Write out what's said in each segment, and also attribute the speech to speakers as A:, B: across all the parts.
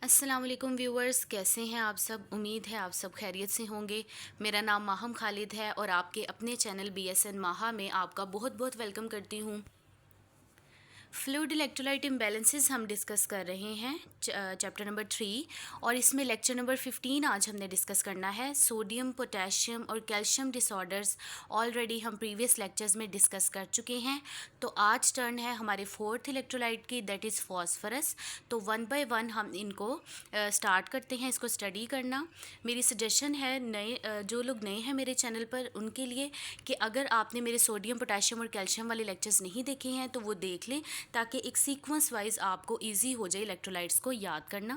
A: अस्सलाम वालेकुम व्यूअर्स, कैसे हैं आप सब। उम्मीद है आप सब खैरियत से होंगे। मेरा नाम माहम खालिद है और आपके अपने चैनल BSN माहा में आपका बहुत बहुत वेलकम करती हूँ। फ्लूइड इलेक्ट्रोलाइट इम्बैलेंसेस हम डिस्कस कर रहे हैं, चैप्टर नंबर 3। और इसमें लेक्चर नंबर 15 आज हमने डिस्कस करना है। सोडियम, पोटेशियम और कैल्शियम डिसऑर्डर्स ऑलरेडी हम प्रीवियस लेक्चर्स में डिस्कस कर चुके हैं। तो आज टर्न है हमारे फोर्थ इलेक्ट्रोलाइट की, दैट इज़ फॉस्फरस। तो वन बाय वन हम इनको स्टार्ट करते हैं, इसको स्टडी करना। मेरी सजेशन है जो लोग नए हैं मेरे चैनल पर उनके लिए कि अगर आपने मेरे सोडियम, पोटेशियम और कैल्शियम वाले लेक्चर्स नहीं देखे हैं तो वो देख लें, ताकि एक सीक्वेंस वाइज आपको इजी हो जाए इलेक्ट्रोलाइट्स को याद करना।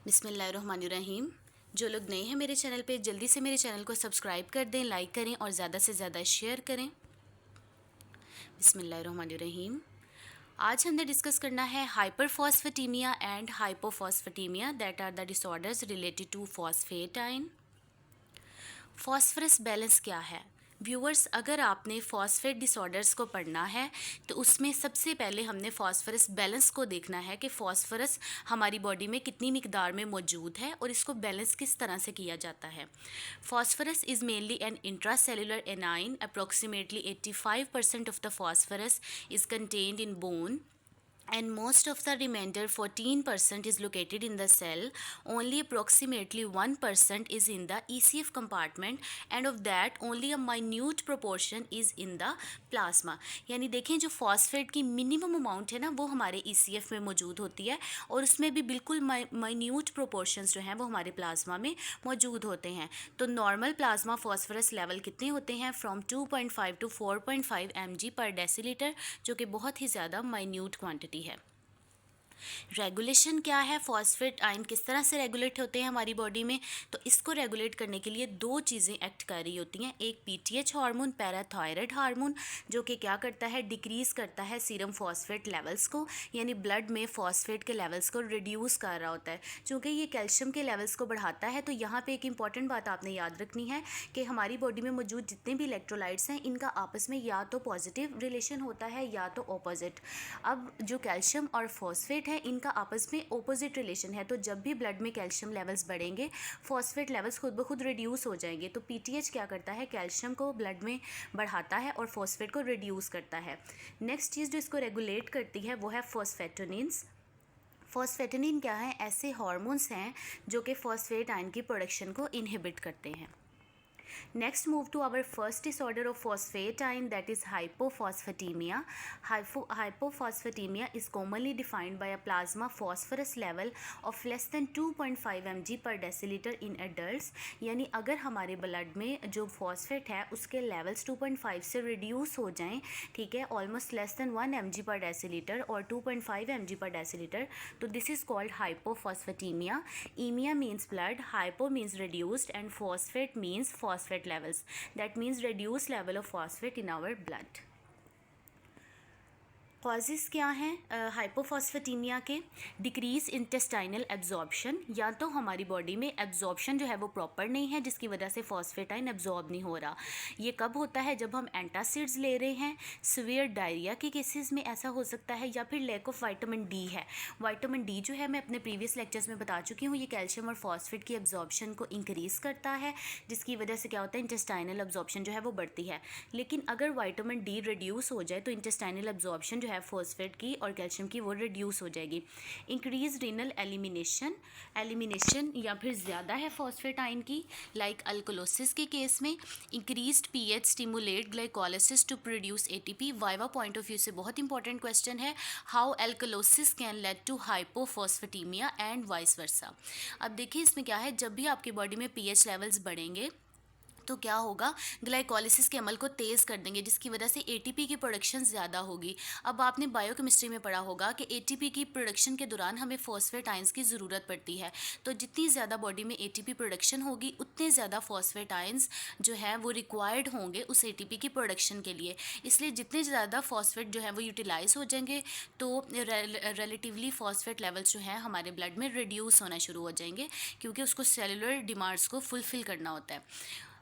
A: बिस्मिल्लाहिर्रहमानिर्रहीम। जो लोग नए हैं मेरे चैनल पे, जल्दी से मेरे चैनल को सब्सक्राइब कर दें, लाइक करें और ज़्यादा से ज़्यादा शेयर करें। बिस्मिल्लाहिर्रहमानिर्रहीम। आज हमने डिस्कस करना है hyperphosphatemia and hypophosphatemia, that are the disorders related to phosphate ion. Phosphorus balance क्या है व्यूअर्स? अगर आपने फॉस्फेट डिसऑर्डर्स को पढ़ना है तो उसमें सबसे पहले हमने फॉस्फरस बैलेंस को देखना है कि फॉस्फरस हमारी बॉडी में कितनी मिकदार में मौजूद है और इसको बैलेंस किस तरह से किया जाता है। Phosphorus is mainly an intracellular anion. Approximately 85% of the phosphorus is contained in bone and most of the remainder 14% is located in the cell. Only approximately 1% is in the ECF compartment and of that only a minute proportion is in the plasma. यानी देखें, जो phosphate की minimum amount है ना वो हमारे ECF में मौजूद होती है और उसमें भी बिल्कुल माइन्यूट प्रोपोर्शंस जो हैं वो हमारे प्लाज्मा में मौजूद होते हैं। तो नॉर्मल प्लाज्मा फॉस्फरस लेवल कितने होते हैं? फ्रॉम 2.5 to 4.5 mg पर डेसीलीटर, जो कि बहुत ही ज़्यादा माइन्यूट क्वांटिटी है। रेगुलेशन क्या है? फॉस्फेट आयन किस तरह से रेगुलेट होते हैं हमारी बॉडी में? तो इसको रेगुलेट करने के लिए दो चीज़ें एक्ट कर रही होती हैं। एक PTH हार्मोन, पैराथायराइड हार्मोन, जो कि क्या करता है? डिक्रीज़ करता है सीरम फॉस्फेट लेवल्स को, यानी ब्लड में फॉस्फेट के लेवल्स को रिड्यूस कर रहा होता है। चूँकि ये कैल्शियम के लेवल्स को बढ़ाता है, तो यहाँ पर एक इंपॉर्टेंट बात आपने याद रखनी है कि हमारी बॉडी में मौजूद जितने भी इलेक्ट्रोलाइट्स हैं इनका आपस में या तो पॉजिटिव रिलेशन होता है या तो ऑपोजिट। अब जो कैल्शियम और फॉस्फेट है इनका आपस में ऑपोजिट रिलेशन है, तो जब भी ब्लड में कैल्शियम लेवल्स बढ़ेंगे फॉस्फेट लेवल्स खुद ब खुद रिड्यूस हो जाएंगे। तो PTH क्या करता है? कैल्शियम को ब्लड में बढ़ाता है और फॉस्फेट को रिड्यूस करता है। नेक्स्ट चीज़ जो इसको रेगुलेट करती है वो है फॉस्फेटोनिन्स। फॉस्फेटोनिन क्या है? ऐसे हार्मोन्स हैं जो कि फॉस्फेट आयन की प्रोडक्शन को इनहिबिट करते हैं। Next, move to our first disorder of phosphatine, that is hypophosphatemia. Hypophosphatemia is commonly defined by a plasma phosphorus level of less than 2.5 mg per deciliter in adults. यानी अगर हमारे blood में जो phosphate है उसके levels 2.5 से reduce हो जाएं, ठीक है, almost less than 1 mg per deciliter और 2.5 mg per deciliter, तो this is called hypophosphatemia. Emia means blood, hypo means reduced and phosphate means phosphate levels. That means reduced level of phosphate in our blood. Causes क्या हैं हाइपोफॉस्फेटीमिया के? Decrease intestinal absorption, या तो हमारी body में absorption जो है वो प्रॉपर नहीं है जिसकी वजह से फॉस्फेटाइन एब्जॉर्ब नहीं हो रहा। ये कब होता है? जब हम एंटासिड्स ले रहे हैं। सीवियर डायरिया के केसेस में ऐसा हो सकता है, या फिर लैक ऑफ विटामिन डी है। विटामिन डी जो है मैं अपने प्रीवियस लेक्चर्स में बता चुकी हूँ, ये कैल्शियम और फॉस्फेट की एब्जॉर्प्शन को इंक्रीज़ करता है, जिसकी वजह से क्या होता है? इंटेस्टाइनल एब्जॉर्प्शन जो है वो बढ़ती है। लेकिन अगर विटामिन डी रिड्यूस हो जाए तो इंटेस्टाइनल एब्जॉर्प्शन जो है फॉस्फेट की और कैल्शियम की वो रिड्यूस हो जाएगी। इंक्रीज रीनल एलिमिनेशन या फिर ज़्यादा है फॉस्फेट आयन की, लाइक अल्कोलोसिस के केस में। Increased pH stimulate glycolysis to produce ATP। Viva point of view से बहुत इंपॉर्टेंट क्वेश्चन है, how alkalosis can lead to hypophosphatemia and vice versa. अब देखिए इसमें क्या है, जब भी आपकी बॉडी में पीएच लेवल्स बढ़ेंगे तो क्या होगा? ग्लाइकोलिसिस के अमल को तेज़ कर देंगे, जिसकी वजह से ATP की प्रोडक्शन ज़्यादा होगी। अब आपने बायोकेमिस्ट्री में पढ़ा होगा कि ATP की प्रोडक्शन के दौरान हमें फॉस्फेट आयंस की ज़रूरत पड़ती है। तो जितनी ज़्यादा बॉडी में ATP प्रोडक्शन होगी उतने ज़्यादा फॉस्फेट आयंस जो है वो रिक्वायर्ड होंगे उस ATP की प्रोडक्शन के लिए। इसलिए जितने ज़्यादा फॉस्फेट जो है वो यूटिलाइज़ हो जाएंगे तो रिलेटिवली फॉस्फेट लेवल्स जो है हमारे ब्लड में रिड्यूस होना शुरू हो जाएंगे, क्योंकि उसको सेलुलर डिमांड्स को फुलफ़िल करना होता है।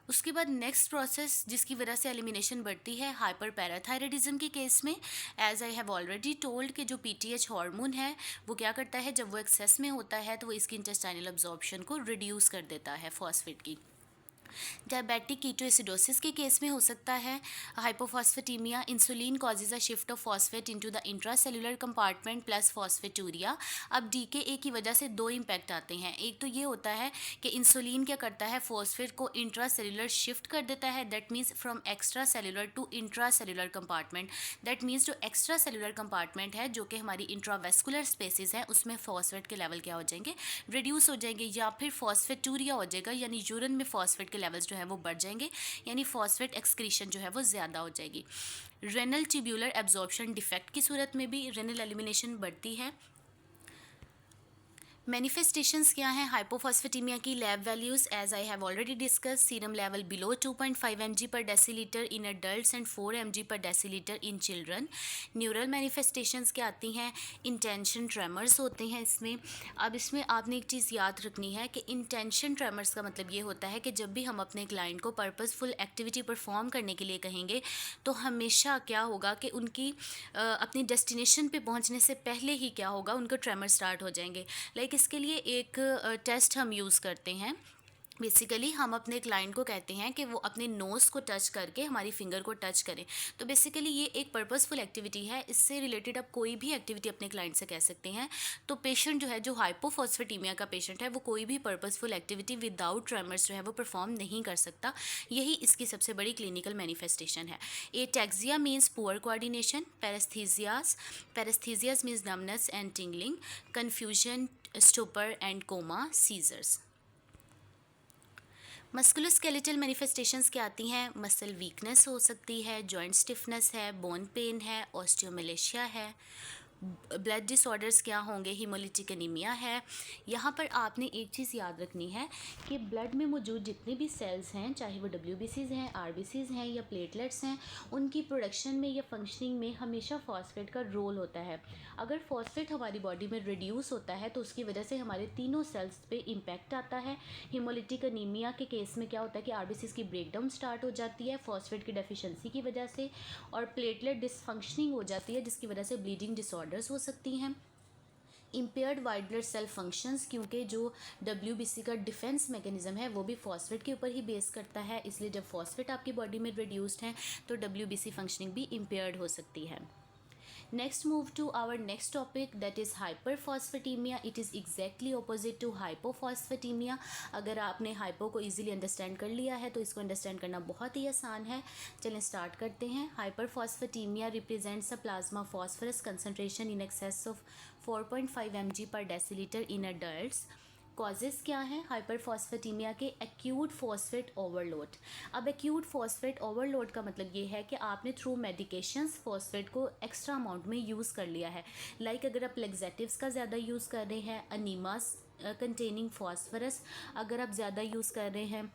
A: उसके बाद नेक्स्ट प्रोसेस जिसकी वजह से एलिमिनेशन बढ़ती है हाइपर पैराथायराइडिज्म के केस में, as I have already told कि जो पीटीएच हार्मोन है वो क्या करता है, जब वो एक्सेस में होता है तो वो इसकी इंटेस्टाइनल अब्जॉर्प्शन को रिड्यूस कर देता है फॉस्फेट की। डायबिटिक कीटोएसिडोसिस के केस में हो सकता है hypophosphatemia, insulin causes a shift of phosphate into the intracellular compartment plus phosphaturia. अब डीकेए की वजह से दो इम्पैक्ट आते हैं। एक तो ये होता है कि इंसुलिन क्या करता है, फॉस्फेट को इंट्रासेलुलर शिफ्ट कर देता है, that means from extracellular to intracellular compartment. That means जो एक्स्ट्रा सेलुलर कंपार्टमेंट है जो कि हमारी इंट्रावेस्कुलर स्पेसिस है उसमें फॉस्फेट के लेवल क्या हो जाएंगे, रिड्यूस हो जाएंगे, या फिर फॉस्फेटूरिया हो जाएगा, यानी यूरिन में फॉस्फेट के लेवल्स जो है वो बढ़ जाएंगे, यानी फॉस्फेट एक्सक्रीशन जो है वो ज़्यादा हो जाएगी। रेनल ट्यूब्यूलर एब्जॉर्प्शन डिफेक्ट की सूरत में भी रेनल एलिमिनेशन बढ़ती है। मैनिफेस्टेशंस क्या हैं हाइपोफॉस्फेटीमिया की? Lab values as I have already discuss, serum level below 2.5 mg पर decilitre in adults and 4 mg पर decilitre in children. Neural manifestations क्या आती हैं? इंटेंशन ट्रेमर्स होते हैं इसमें। अब इसमें आपने एक चीज़ याद रखनी है कि इंटेंशन ट्रेमर्स का मतलब ये होता है कि जब भी हम अपने क्लाइंट को पर्पसफुल एक्टिविटी परफॉर्म करने के लिए कहेंगे तो हमेशा क्या होगा कि उनकी अपनी डेस्टिनेशन पे पहुंचने से पहले ही क्या होगा, उनका ट्रेमर स्टार्ट हो जाएंगे। लाइक इसके लिए एक टेस्ट हम यूज़ करते हैं। बेसिकली हम अपने क्लाइंट को कहते हैं कि वो अपने नोज़ को टच करके हमारी फिंगर को टच करें। तो बेसिकली ये एक पर्पसफुल एक्टिविटी है, इससे रिलेटेड आप कोई भी एक्टिविटी अपने क्लाइंट से कह सकते हैं। तो पेशेंट जो है, जो हाइपोफॉस्फेटीमिया का पेशेंट है, वो कोई भी पर्पसफुल एक्टिविटी विदाउट ट्रेमर्स जो है वो परफॉर्म नहीं कर सकता। यही इसकी सबसे बड़ी क्लिनिकल मैनिफेस्टेशन है। Ataxia means poor coordination, paresthesias means numbness and tingling, confusion, stupor and coma, seizures. Musculoskeletal manifestations क्या आती हैं? मसल वीकनेस हो सकती है, जॉइंट स्टिफनेस है, बोन पेन है, ऑस्टियोमेलेशिया है। ब्लड डिसऑर्डर्स क्या होंगे? हीमोलिटिक एनीमिया है। यहाँ पर आपने एक चीज़ याद रखनी है कि ब्लड में मौजूद जितने भी सेल्स हैं, चाहे वो WBCs हैं, RBCs हैं या प्लेटलेट्स हैं, उनकी प्रोडक्शन में या फंक्शनिंग में हमेशा फॉस्फेट का रोल होता है। अगर फॉस्फेट हमारी बॉडी में रिड्यूस होता है तो उसकी वजह से हमारे तीनों सेल्स पे इम्पैक्ट आता है। हीमोलिटिक एनीमिया के केस में क्या होता है कि RBCs की ब्रेकडाउन स्टार्ट हो जाती है फॉस्फेट की डेफिशिएंसी की वजह से, और प्लेटलेट डिसफंक्शनिंग हो जाती है जिसकी वजह से ब्लीडिंग डिसऑर्डर्स हो सकती हैं। Impaired white blood cell functions, क्योंकि जो WBC का डिफेंस मैकेनिज्म है वो भी फॉस्फेट के ऊपर ही बेस करता है, इसलिए जब फॉस्फेट आपकी बॉडी में रिड्यूस्ड है तो WBC फंक्शनिंग भी इम्पेयर्ड हो सकती है। Next move to our next topic, that is hyperphosphatemia. It is exactly opposite to hypophosphatemia. अगर आपने हाइपो को इजीली अंडरस्टैंड कर लिया है तो इसको अंडरस्टैंड करना बहुत ही आसान है। चलें स्टार्ट करते हैं। Hyperphosphatemia represents a plasma phosphorus concentration in excess of 4.5 mg पर डेसीलीटर इन अडल्ट्स। कॉजेज़ क्या हैं हाइपरफॉस्फेटीमिया के? Acute phosphate overload. अब एक्यूट फॉस्फेट ओवरलोड का मतलब ये है कि आपने थ्रू मेडिकेशंस फॉस्फेट को एक्स्ट्रा अमाउंट में यूज़ कर लिया है। लाइक अगर आप लेग्जेटिव्स का ज़्यादा यूज़ कर रहे हैं, अनीमास कंटेनिंग फॉस्फोरस अगर आप ज़्यादा यूज़ कर रहे हैं,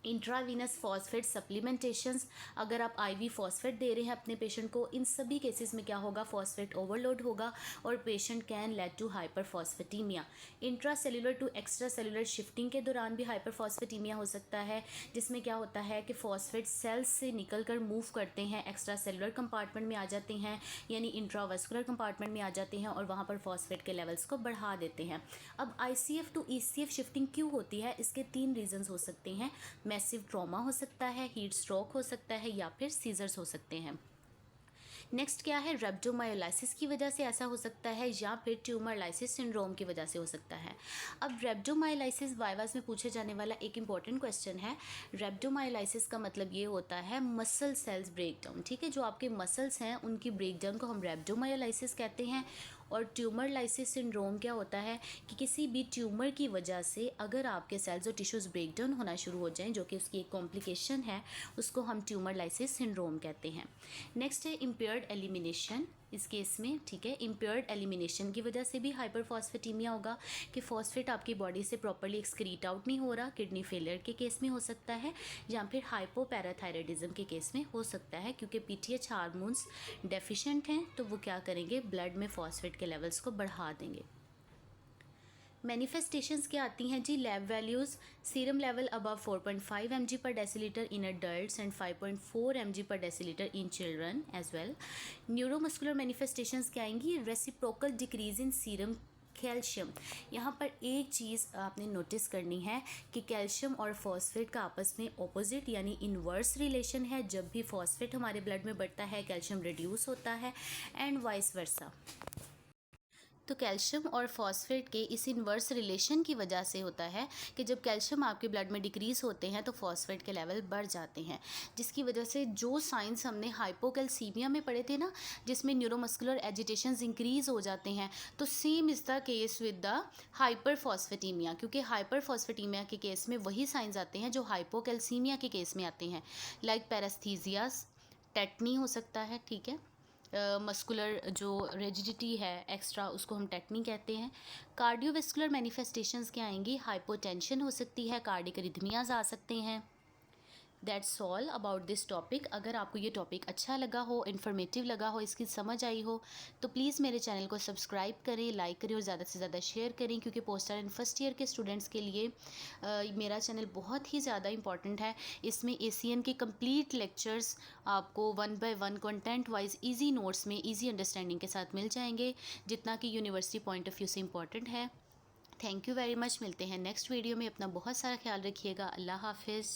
A: इंट्रावीनस फॉस्फेट सप्लीमेंटेशंस अगर आप IV फॉस्फेट दे रहे हैं अपने पेशेंट को, इन सभी केसेस में क्या होगा, फॉस्फेट ओवरलोड होगा और patient can lead to hyperphosphatemia. Intracellular to extra cellular shifting के दौरान भी हाइपरफॉस्फेटीमिया हो सकता है, जिसमें क्या होता है कि फॉस्फेट सेल्स से निकल कर मूव करते हैं, एक्स्ट्रा सेलुलर कंपार्टमेंट में आ जाते हैं, यानी इंट्रावेस्कुलर कंपार्टमेंट में आ जाते हैं और वहाँ पर फॉस्फेट के लेवल्स को बढ़ा देते हैं। अब ICF टू ECF शिफ्टिंग क्यों होती है? इसके 3 रीजंस हो सकते हैं। मैसिव ट्रॉमा हो सकता है, हीट स्ट्रोक हो सकता है, या फिर सीजर्स हो सकते हैं। नेक्स्ट क्या है? रेब्डोमायोलाइसिस की वजह से ऐसा हो सकता है, या फिर ट्यूमर लाइसिस सिंड्रोम की वजह से हो सकता है। अब रेब्डोमायोलाइसिस वाइवास में पूछे जाने वाला एक इंपॉर्टेंट क्वेश्चन है। रेब्डोमायोलाइसिस का मतलब ये होता है मसल सेल्स ब्रेकडाउन। ठीक है, जो आपके मसल्स हैं उनकी ब्रेकडाउन को हम रेब्डोमायोलाइसिस कहते हैं। और ट्यूमर लाइसिस सिंड्रोम क्या होता है कि किसी भी ट्यूमर की वजह से अगर आपके सेल्स और टिश्यूज़ ब्रेकडाउन होना शुरू हो जाएं, जो कि उसकी एक कॉम्प्लिकेशन है, उसको हम ट्यूमर लाइसिस सिंड्रोम कहते हैं। नेक्स्ट है इम्पेयर्ड एलिमिनेशन इस केस में। ठीक है, इम्पेयर्ड एलिमिनेशन की वजह से भी हाइपरफॉस्फेटीमिया होगा कि फॉस्फेट आपकी बॉडी से प्रॉपर्ली एक्सक्रीट आउट नहीं हो रहा, किडनी फेलियर के केस में हो सकता है, या फिर हाइपोपैराथायराइडिज्म के केस में हो सकता है, क्योंकि PTH हार्मोन्स डेफिशिएंट हैं तो वो क्या करेंगे, ब्लड में फॉस्फेट के लेवल्स को बढ़ा देंगे। मैनिफेस्टेशंस क्या आती हैं जी? Lab values, serum level above 4.5 mg per deciliter in adults and 5.4 mg per deciliter in children as well. Neuromuscular manifestations क्या आएंगी? Reciprocal decrease in serum calcium. यहाँ पर एक चीज़ आपने नोटिस करनी है कि कैल्शियम और फॉस्फेट का आपस में ऑपोजिट यानी इनवर्स रिलेशन है। जब भी फॉस्फेट हमारे ब्लड में बढ़ता है कैल्शियम रिड्यूस होता है एंड वाइस वर्सा। तो कैल्शियम और फॉस्फेट के इस इन्वर्स रिलेशन की वजह से होता है कि जब कैल्शियम आपके ब्लड में डिक्रीज़ होते हैं तो फॉस्फेट के लेवल बढ़ जाते हैं, जिसकी वजह से जो साइंस हमने हाइपोकैल्सीमिया में पढ़े थे ना, जिसमें न्यूरोमस्कुलर एजिटेशंस इंक्रीज़ हो जाते हैं, तो same is the case with the hyperphosphatemia, क्योंकि हाइपरफॉस्फेटीमिया के केस में वही साइंस आते हैं जो हाइपोकैल्सीमिया के केस में आते हैं, लाइक पैरास्थीजियास, टेटनी हो सकता है, ठीक है। मस्कुलर जो रिजिडिटी है एक्स्ट्रा, उसको हम टेटनी कहते हैं। कार्डियोवैस्कुलर मैनिफेस्टेशंस क्या आएंगी? हाइपोटेंशन हो सकती है, कार्डिक रिथमियाज आ सकते हैं। That's all about this topic. अगर आपको ये टॉपिक अच्छा लगा हो, इन्फॉर्मेटिव लगा हो, इसकी समझ आई हो, तो प्लीज़ मेरे चैनल को सब्सक्राइब करें, लाइक करें और ज़्यादा से ज़्यादा शेयर करें, क्योंकि पोस्टर एंड फर्स्ट ईयर के स्टूडेंट्स के लिए मेरा चैनल बहुत ही ज़्यादा इंपॉर्टेंट है। इसमें ACN के कंप्लीट लेक्चर्स आपको 1 by 1 content wise easy notes में ईजी अंडरस्टैंडिंग के साथ मिल जाएंगे, जितना कि यूनिवर्सिटी पॉइंट ऑफ व्यू से इंपॉर्टेंट है। Thank you very much. मिलते हैं नेक्स्ट वीडियो में। अपना बहुत सारा ख्याल रखिएगा। अल्लाह हाफिज़।